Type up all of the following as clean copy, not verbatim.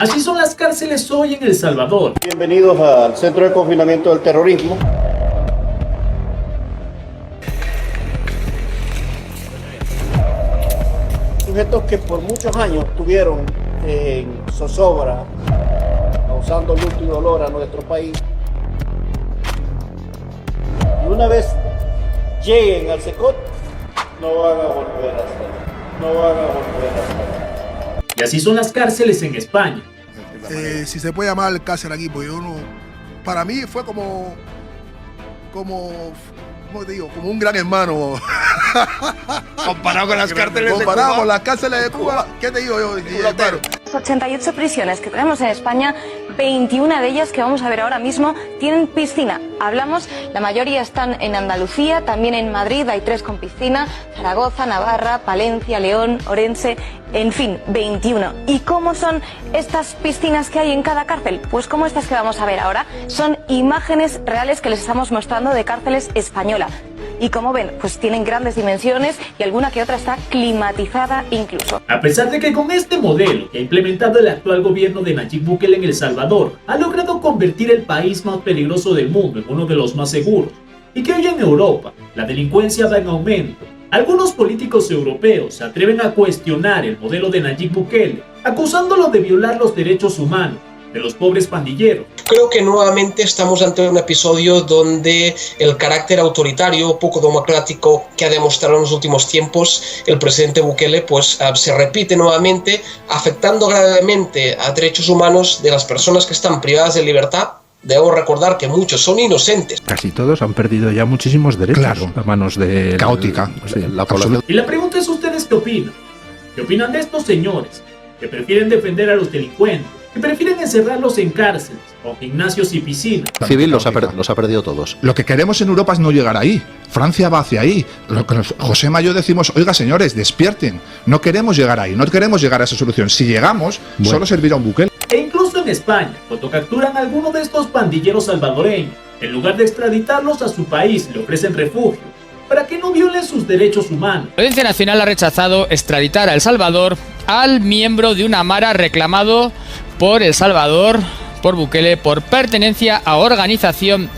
Así son las cárceles hoy en El Salvador. Bienvenidos al Centro de Confinamiento del Terrorismo. Sujetos que por muchos años estuvieron en zozobra, causando luto y dolor a nuestro país. Y una vez lleguen al SECOT, no van a volver a hacer. Y así son las cárceles en España. Si se puede llamar cárcel aquí, pues yo no. Para mí fue como te digo, como un gran hermano. Comparado con las cárceles de Cuba. Comparado con las cárceles de Cuba, ¿qué te digo yo? Claro. 88 prisiones que tenemos en España, 21 de ellas que vamos a ver ahora mismo tienen piscina. Hablamos, la mayoría están en Andalucía, también en Madrid hay 3 con piscina, Zaragoza, Navarra, Palencia, León, Orense, en fin, 21. ¿Y cómo son estas piscinas que hay en cada cárcel? Pues como estas que vamos a ver ahora, son imágenes reales que les estamos mostrando de cárceles españolas. Y como ven, pues tienen grandes dimensiones y alguna que otra está climatizada incluso. A pesar de que con este modelo que ha implementado el actual gobierno de Nayib Bukele en El Salvador, ha logrado convertir el país más peligroso del mundo en uno de los más seguros, y que hoy en Europa la delincuencia va en aumento, algunos políticos europeos se atreven a cuestionar el modelo de Nayib Bukele, acusándolo de violar los derechos humanos de los pobres pandilleros. Creo que nuevamente estamos ante un episodio donde el carácter autoritario, poco democrático que ha demostrado en los últimos tiempos el presidente Bukele, pues se repite nuevamente, afectando gravemente a derechos humanos de las personas que están privadas de libertad. Debo recordar que muchos son inocentes. Casi todos han perdido ya muchísimos derechos, claro, a manos de caótica. La población. Y la pregunta es: ¿ustedes qué opinan? ¿Qué opinan de estos señores que prefieren defender a los delincuentes, que prefieren encerrarlos en cárceles, o gimnasios y piscinas? Civil los ha perdido todos. Lo que queremos en Europa es no llegar ahí. Francia va hacia ahí. Josema y yo decimos, oiga señores, despierten. No queremos llegar ahí, no queremos llegar a esa solución. Si llegamos, solo servirá un Bukele. E incluso en España, cuando capturan a alguno de estos pandilleros salvadoreños, en lugar de extraditarlos a su país, le ofrecen refugio, para que no violen sus derechos humanos. La Audiencia Nacional ha rechazado extraditar a El Salvador al miembro de una mara reclamado por El Salvador, por Bukele, por pertenencia a organización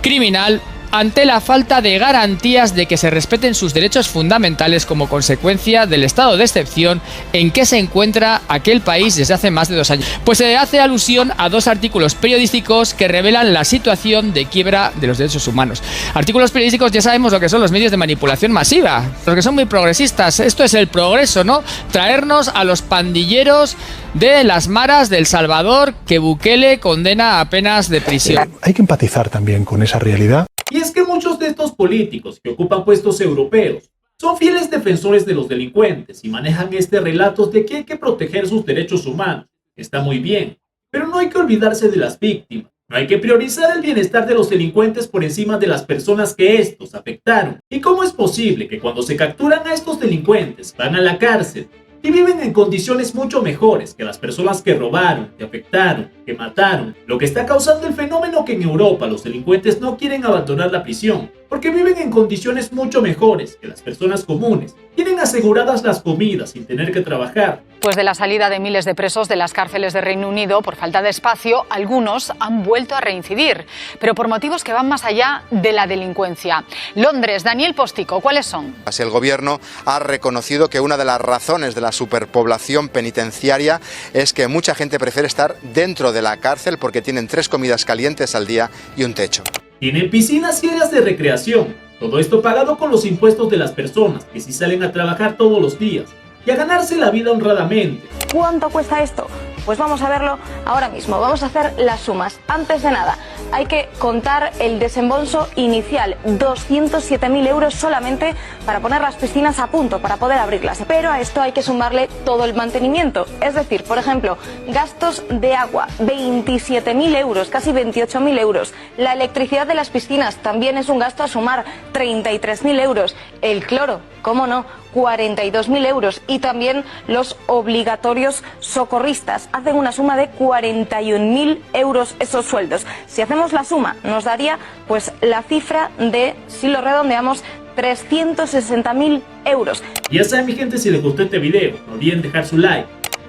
criminal, ante la falta de garantías de que se respeten sus derechos fundamentales como consecuencia del estado de excepción en que se encuentra aquel país desde hace más de 2 años. Pues se hace alusión a 2 artículos periodísticos que revelan la situación de quiebra de los derechos humanos. Artículos periodísticos, ya sabemos lo que son los medios de manipulación masiva, los que son muy progresistas. Esto es el progreso, ¿no? Traernos a los pandilleros de las maras de El Salvador que Bukele condena a penas de prisión. Hay que empatizar también con esa realidad. Y es que muchos de estos políticos que ocupan puestos europeos son fieles defensores de los delincuentes y manejan este relato de que hay que proteger sus derechos humanos. Está muy bien, pero no hay que olvidarse de las víctimas. No hay que priorizar el bienestar de los delincuentes por encima de las personas que estos afectaron. ¿Y cómo es posible que cuando se capturan a estos delincuentes van a la cárcel y viven en condiciones mucho mejores que las personas que robaron, que afectaron, que mataron? Lo que está causando el fenómeno que en Europa los delincuentes no quieren abandonar la prisión, porque viven en condiciones mucho mejores que las personas comunes. Tienen aseguradas las comidas sin tener que trabajar. Después de la salida de miles de presos de las cárceles de Reino Unido por falta de espacio, algunos han vuelto a reincidir, pero por motivos que van más allá de la delincuencia. Londres, Daniel Postico, ¿cuáles son? El gobierno ha reconocido que una de las razones de la superpoblación penitenciaria es que mucha gente prefiere estar dentro de la cárcel porque tienen 3 comidas calientes al día y un techo. Tienen piscinas y áreas de recreación. Todo esto pagado con los impuestos de las personas que sí salen a trabajar todos los días y a ganarse la vida honradamente. ¿Cuánto cuesta esto? Pues vamos a verlo ahora mismo. Vamos a hacer las sumas. Antes de nada, hay que contar el desembolso inicial, 207.000 euros solamente para poner las piscinas a punto, para poder abrirlas. Pero a esto hay que sumarle todo el mantenimiento. Es decir, por ejemplo, gastos de agua, 27.000 euros, casi 28.000 euros. La electricidad de las piscinas también es un gasto a sumar, 33.000 euros. El cloro, ¿cómo no?, 42.000 euros. Y también los obligatorios socorristas hacen una suma de 41.000 euros esos sueldos. Si hacemos la suma nos daría pues la cifra de, si lo redondeamos, 360.000 euros. Ya saben, mi gente, si les gustó este video, no olviden dejar su like,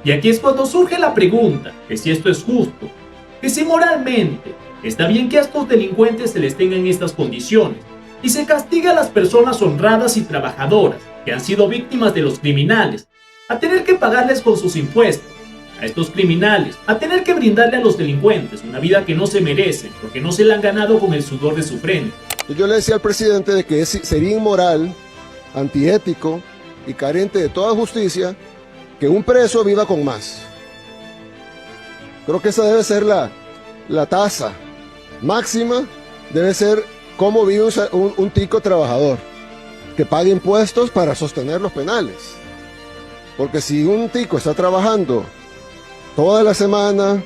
Y aquí es cuando surge la pregunta, que si esto es justo, que si moralmente está bien que a estos delincuentes se les tenga en estas condiciones y se castigue a las personas honradas y trabajadoras que han sido víctimas de los criminales, a tener que pagarles con sus impuestos, a estos criminales, a tener que brindarle a los delincuentes una vida que no se merecen porque no se la han ganado con el sudor de su frente. Yo le decía al presidente de que sería inmoral, antiético y carente de toda justicia que un preso viva con más. Creo que esa debe ser la tasa máxima, debe ser cómo vive un tico trabajador, que pague impuestos para sostener los penales. Porque si un tico está trabajando toda la semana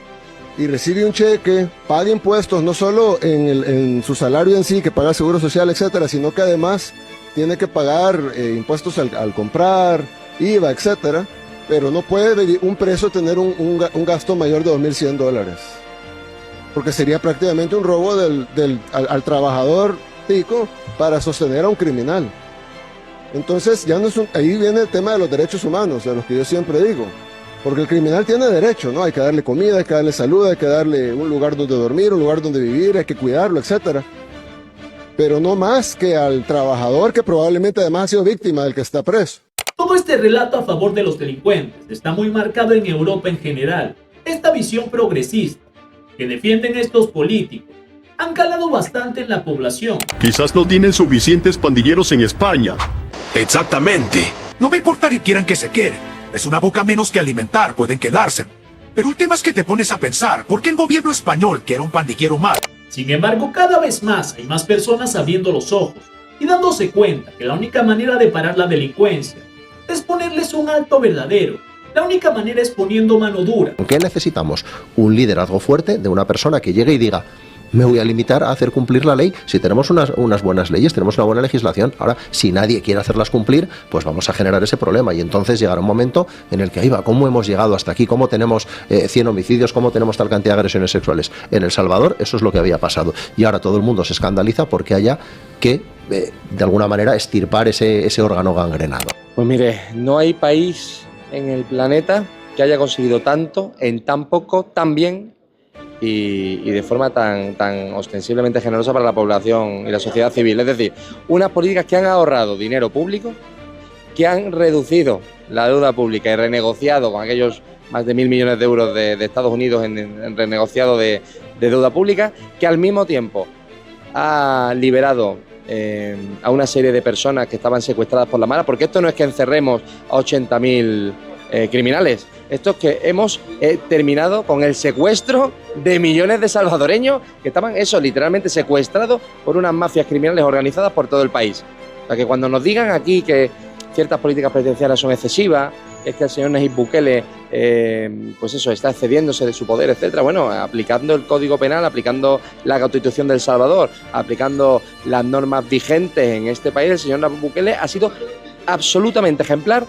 y recibe un cheque, paga impuestos no solo en su salario en sí, que paga seguro social, etcétera, sino que además tiene que pagar impuestos al comprar, IVA, etcétera, pero no puede un preso tener un gasto mayor de $2.100, porque sería prácticamente un robo al trabajador tico para sostener a un criminal. Entonces ya no es ahí viene el tema de los derechos humanos, de los que yo siempre digo, porque el criminal tiene derecho, ¿no? Hay que darle comida, hay que darle salud, hay que darle un lugar donde dormir, un lugar donde vivir, hay que cuidarlo, etcétera. Pero no más que al trabajador que probablemente además ha sido víctima del que está preso. Todo este relato a favor de los delincuentes está muy marcado en Europa en general. Esta visión progresista que defienden estos políticos han calado bastante en la población. Quizás no tienen suficientes pandilleros en España. Exactamente. No me importa que quieran que se queden. Es una boca menos que alimentar, pueden quedarse. Pero el tema es que te pones a pensar, ¿por qué el gobierno español quiere un pandillero más? Sin embargo, cada vez más hay más personas abriendo los ojos y dándose cuenta que la única manera de parar la delincuencia es ponerles un alto verdadero. La única manera es poniendo mano dura. ¿Qué necesitamos? Un liderazgo fuerte de una persona que llegue y diga: me voy a limitar a hacer cumplir la ley. Si tenemos unas buenas leyes, tenemos una buena legislación. Ahora, si nadie quiere hacerlas cumplir, pues vamos a generar ese problema. Y entonces llegará un momento en el que, ahí va, ¿cómo hemos llegado hasta aquí? ¿Cómo tenemos 100 homicidios? ¿Cómo tenemos tal cantidad de agresiones sexuales? En El Salvador eso es lo que había pasado. Y ahora todo el mundo se escandaliza porque haya que, de alguna manera, estirpar ese órgano gangrenado. Pues mire, no hay país en el planeta que haya conseguido tanto en tan poco, tan bien y de forma tan ostensiblemente generosa para la población y la sociedad civil. Es decir, unas políticas que han ahorrado dinero público, que han reducido la deuda pública y renegociado con aquellos más de 1.000 millones de euros de Estados Unidos en renegociado de deuda pública, que al mismo tiempo ha liberado a una serie de personas que estaban secuestradas por la mala, porque esto no es que encerremos a 80.000 criminales, esto es que hemos terminado con el secuestro de millones de salvadoreños que estaban literalmente secuestrados por unas mafias criminales organizadas por todo el país. O sea, que cuando nos digan aquí que ciertas políticas penitenciarias son excesivas, es que el señor Nayib Bukele está excediéndose de su poder, etcétera. Bueno, aplicando el Código Penal, aplicando la Constitución de El Salvador, aplicando las normas vigentes en este país, el señor Nayib Bukele ha sido absolutamente ejemplar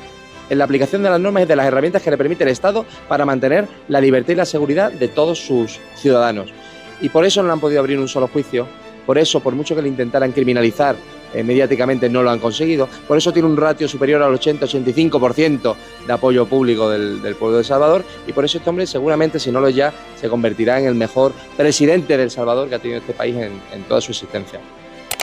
en la aplicación de las normas y de las herramientas que le permite el Estado para mantener la libertad y la seguridad de todos sus ciudadanos. Y por eso no le han podido abrir un solo juicio, por eso, por mucho que le intentaran criminalizar mediáticamente, no lo han conseguido, por eso tiene un ratio superior al 80-85% de apoyo público del pueblo de El Salvador, y por eso este hombre seguramente, si no lo es ya, se convertirá en el mejor presidente de El Salvador que ha tenido este país en toda su existencia.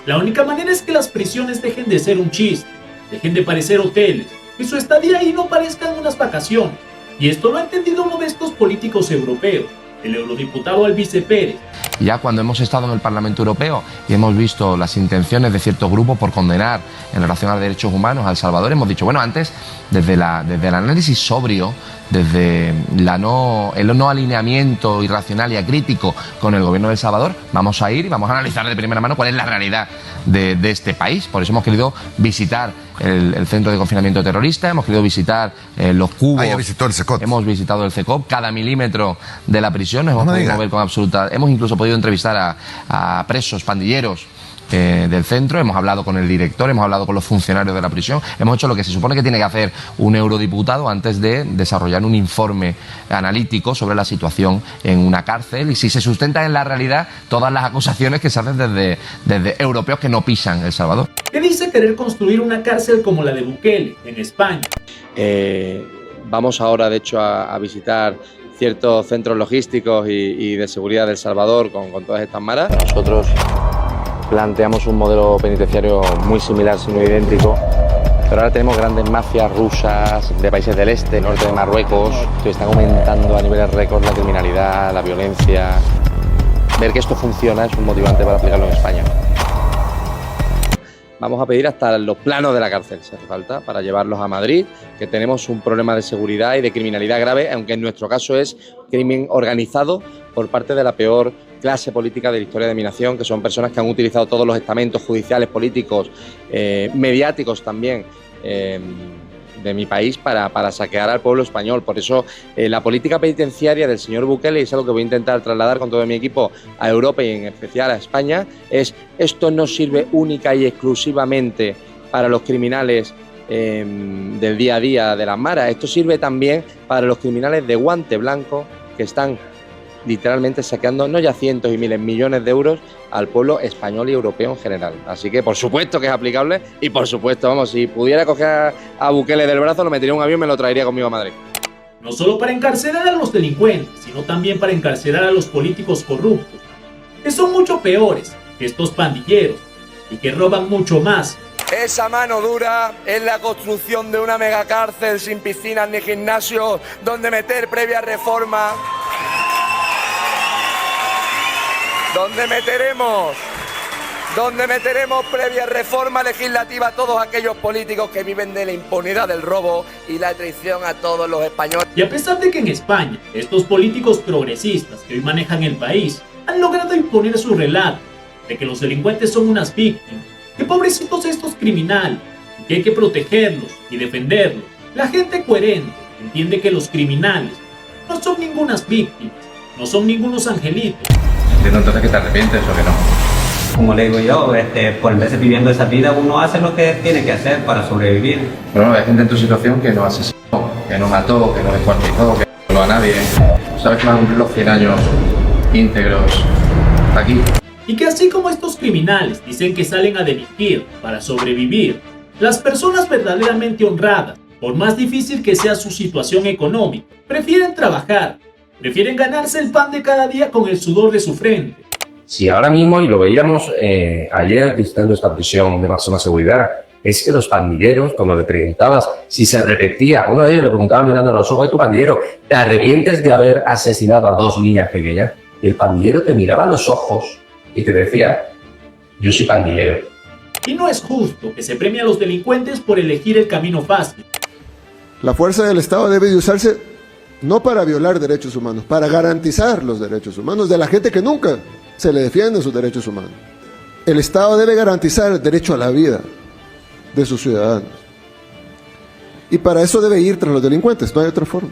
La única manera es que las prisiones dejen de ser un chiste, dejen de parecer hoteles, y su estadía ahí no parezcan unas vacaciones. Y esto lo ha entendido uno de estos políticos europeos, el eurodiputado Alvise Pérez. Ya cuando hemos estado en el Parlamento Europeo y hemos visto las intenciones de ciertos grupos por condenar en relación a derechos humanos a El Salvador, hemos dicho, bueno, antes, desde el análisis sobrio, desde el no alineamiento irracional y acrítico con el gobierno de El Salvador, vamos a ir y vamos a analizar de primera mano cuál es la realidad de este país. Por eso hemos querido visitar el centro de confinamiento terrorista, hemos querido visitar los cubos, hemos visitado el CECOP, cada milímetro de la prisión, hemos incluso podido entrevistar a presos, pandilleros del centro, hemos hablado con el director, hemos hablado con los funcionarios de la prisión, hemos hecho lo que se supone que tiene que hacer un eurodiputado antes de desarrollar un informe analítico sobre la situación en una cárcel y si se sustentan en la realidad todas las acusaciones que se hacen desde europeos que no pisan El Salvador. ¿Qué dice querer construir una cárcel como la de Bukele en España? Vamos ahora, de hecho, a visitar ciertos centros logísticos y de seguridad de El Salvador con todas estas maras. Nosotros planteamos un modelo penitenciario muy similar, si no idéntico, pero ahora tenemos grandes mafias rusas de países del este, norte de Marruecos, que están aumentando a niveles récord la criminalidad, la violencia. Ver que esto funciona es un motivante para aplicarlo en España. Vamos a pedir hasta los planos de la cárcel, si hace falta, para llevarlos a Madrid, que tenemos un problema de seguridad y de criminalidad grave, aunque en nuestro caso es crimen organizado por parte de la peor clase política de la historia de mi nación, que son personas que han utilizado todos los estamentos judiciales, políticos, mediáticos también, de mi país para saquear al pueblo español. Por eso la política penitenciaria del señor Bukele, y es algo que voy a intentar trasladar con todo mi equipo a Europa y en especial a España, es: esto no sirve única y exclusivamente para los criminales del día a día de las maras, esto sirve también para los criminales de guante blanco que están literalmente saqueando no ya cientos y miles, millones de euros al pueblo español y europeo en general. Así que por supuesto que es aplicable y por supuesto, vamos, si pudiera coger a Bukele del brazo, lo metería en un avión y me lo traería conmigo a Madrid. No solo para encarcelar a los delincuentes, sino también para encarcelar a los políticos corruptos, que son mucho peores que estos pandilleros y que roban mucho más. Esa mano dura es la construcción de una megacárcel sin piscinas ni gimnasios, donde meter previa reforma. Donde meteremos previa reforma legislativa a todos aquellos políticos que viven de la impunidad del robo y la traición a todos los españoles. Y a pesar de que en España estos políticos progresistas que hoy manejan el país han logrado imponer su relato de que los delincuentes son unas víctimas, que pobrecitos estos criminales, y que hay que protegerlos y defenderlos, la gente coherente entiende que los criminales no son ningunas víctimas, no son ningunos angelitos. Entiendo entonces que te arrepientes o que no. Como le digo yo, por veces viviendo esa vida uno hace lo que tiene que hacer para sobrevivir. Bueno, hay gente en tu situación que no asesinó, que no mató, que no descuartizó, que no violó a nadie. ¿Sabes que van a cumplir los 100 años íntegros aquí? Y que así como estos criminales dicen que salen a delinquir para sobrevivir, las personas verdaderamente honradas, por más difícil que sea su situación económica, prefieren trabajar, prefieren ganarse el pan de cada día con el sudor de su frente. Si ahora mismo, y lo veíamos ayer visitando esta prisión de máxima seguridad, es que los pandilleros, cuando le preguntabas si se arrepentía, uno de ellos le preguntaba mirando a los ojos de tu pandillero, ¿te arrepientes de haber asesinado a 2 niñas pequeñas? Y el pandillero te miraba a los ojos y te decía, yo soy pandillero. Y no es justo que se premie a los delincuentes por elegir el camino fácil. La fuerza del Estado debe de usarse no para violar derechos humanos, para garantizar los derechos humanos de la gente que nunca se le defienden sus derechos humanos. El Estado debe garantizar el derecho a la vida de sus ciudadanos. Y para eso debe ir tras los delincuentes, no hay otra forma.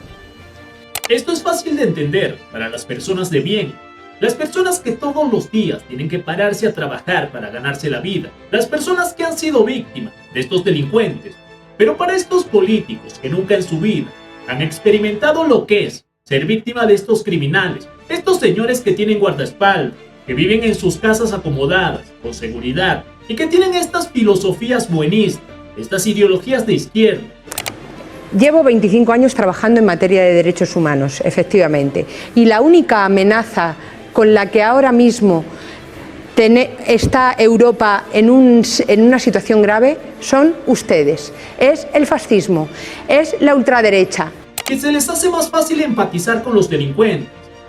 Esto es fácil de entender para las personas de bien, las personas que todos los días tienen que pararse a trabajar para ganarse la vida, las personas que han sido víctimas de estos delincuentes. Pero para estos políticos que nunca en su vida han experimentado lo que es ser víctima de estos criminales, estos señores que tienen guardaespaldas, que viven en sus casas acomodadas, con seguridad, y que tienen estas filosofías buenistas, estas ideologías de izquierda. Llevo 25 años trabajando en materia de derechos humanos, efectivamente, y la única amenaza con la que ahora mismo está Europa en una situación grave son ustedes. Es el fascismo, es la ultraderecha. Que se les hace más fácil empatizar con los delincuentes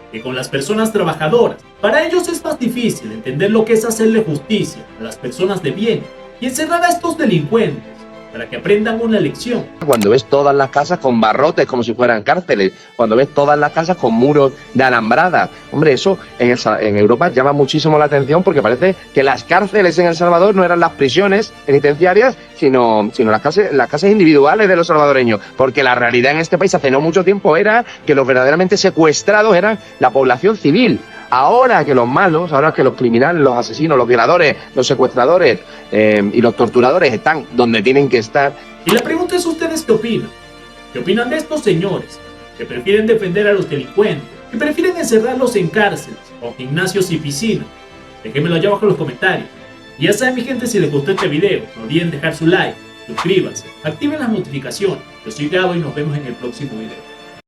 que con las personas trabajadoras. Para ellos es más difícil entender lo que es hacerle justicia a las personas de bien y encerrar a estos delincuentes para que aprendan una lección. Cuando ves todas las casas con barrotes como si fueran cárceles, cuando ves todas las casas con muros de alambrada, hombre, eso en Europa llama muchísimo la atención porque parece que las cárceles en El Salvador no eran las prisiones penitenciarias, sino las casas individuales de los salvadoreños, porque la realidad en este país hace no mucho tiempo era que los verdaderamente secuestrados eran la población civil. Ahora que los malos, ahora que los criminales, los asesinos, los violadores, los secuestradores y los torturadores están donde tienen que estar. Y la pregunta es: ¿ustedes qué opinan? ¿Qué opinan de estos señores que prefieren defender a los delincuentes, que prefieren encerrarlos en cárceles, con gimnasios y piscinas? Déjenmelo allá abajo en los comentarios. Y ya saben, mi gente, si les gustó este video, no olviden dejar su like, suscríbanse, activen las notificaciones. Yo soy Gabo y nos vemos en el próximo video.